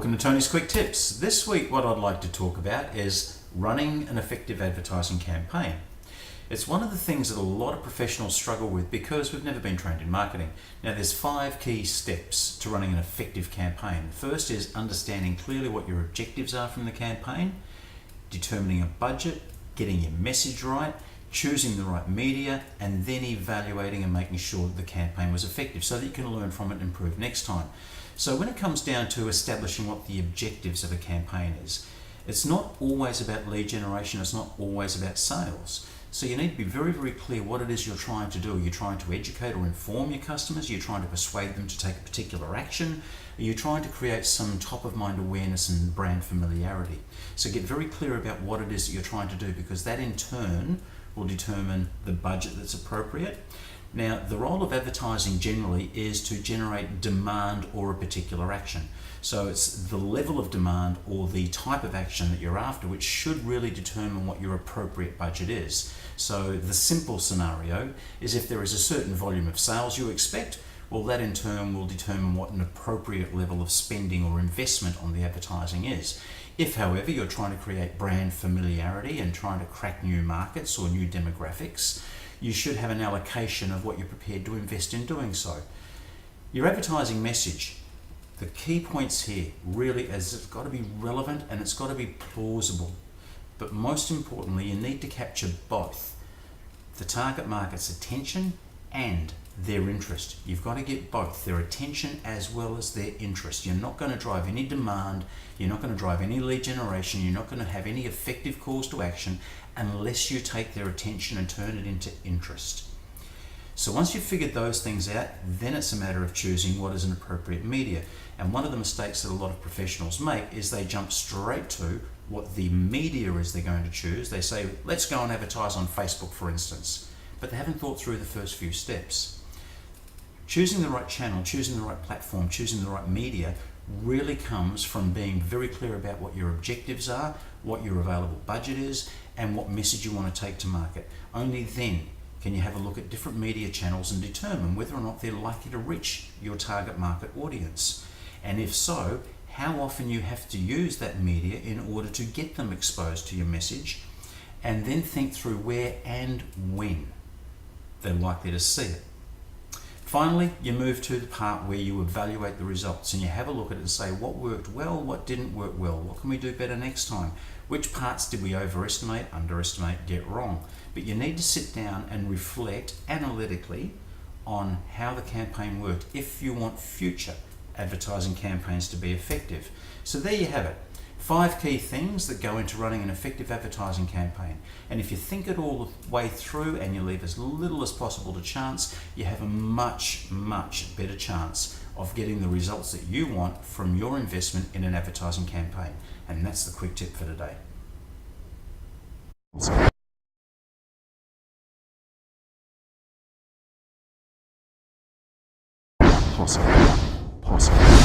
Welcome to Tony's Quick Tips. This week what I'd like to talk about is running an effective advertising campaign. It's one of the things that a lot of professionals struggle with because we've never been trained in marketing. Now there's 5 key steps to running an effective campaign. The first is understanding clearly what your objectives are from the campaign, determining a budget, getting your message right, choosing the right media, and then evaluating and making sure that the campaign was effective so that you can learn from it and improve next time. So when it comes down to establishing what the objectives of a campaign is, it's not always about lead generation, it's not always about sales. So you need to be very, very clear what it is you're trying to do. Are you trying to educate or inform your customers? Are you trying to persuade them to take a particular action? Are you trying to create some top-of-mind awareness and brand familiarity? So get very clear about what it is that you're trying to do, because that in turn will determine the budget that's appropriate. Now, the role of advertising generally is to generate demand or a particular action. So it's the level of demand or the type of action that you're after which should really determine what your appropriate budget is. So the simple scenario is if there is a certain volume of sales you expect, well, that in turn will determine what an appropriate level of spending or investment on the advertising is. If, however, you're trying to create brand familiarity and trying to crack new markets or new demographics, you should have an allocation of what you're prepared to invest in doing so. Your advertising message, the key points here really is it's got to be relevant and it's got to be plausible. But most importantly, you need to capture both the target market's attention and their interest. You've got to get both, their attention as well as their interest. You're not going to drive any demand, you're not going to drive any lead generation, you're not going to have any effective calls to action unless you take their attention and turn it into interest. So once you've figured those things out, then it's a matter of choosing what is an appropriate media. And one of the mistakes that a lot of professionals make is they jump straight to what the media is they're going to choose. They say, let's go and advertise on Facebook, for instance, but they haven't thought through the first few steps. Choosing the right channel, choosing the right platform, choosing the right media really comes from being very clear about what your objectives are, what your available budget is, and what message you want to take to market. Only then can you have a look at different media channels and determine whether or not they're likely to reach your target market audience. And if so, how often you have to use that media in order to get them exposed to your message, and then think through where and when they're likely to see it. Finally, you move to the part where you evaluate the results and you have a look at it and say what worked well, what didn't work well, what can we do better next time, which parts did we overestimate, underestimate, get wrong. But you need to sit down and reflect analytically on how the campaign worked if you want future advertising campaigns to be effective. So there you have it. 5 key things that go into running an effective advertising campaign. And if you think it all the way through and you leave as little as possible to chance, you have a much, much better chance of getting the results that you want from your investment in an advertising campaign. And that's the quick tip for today. Possible.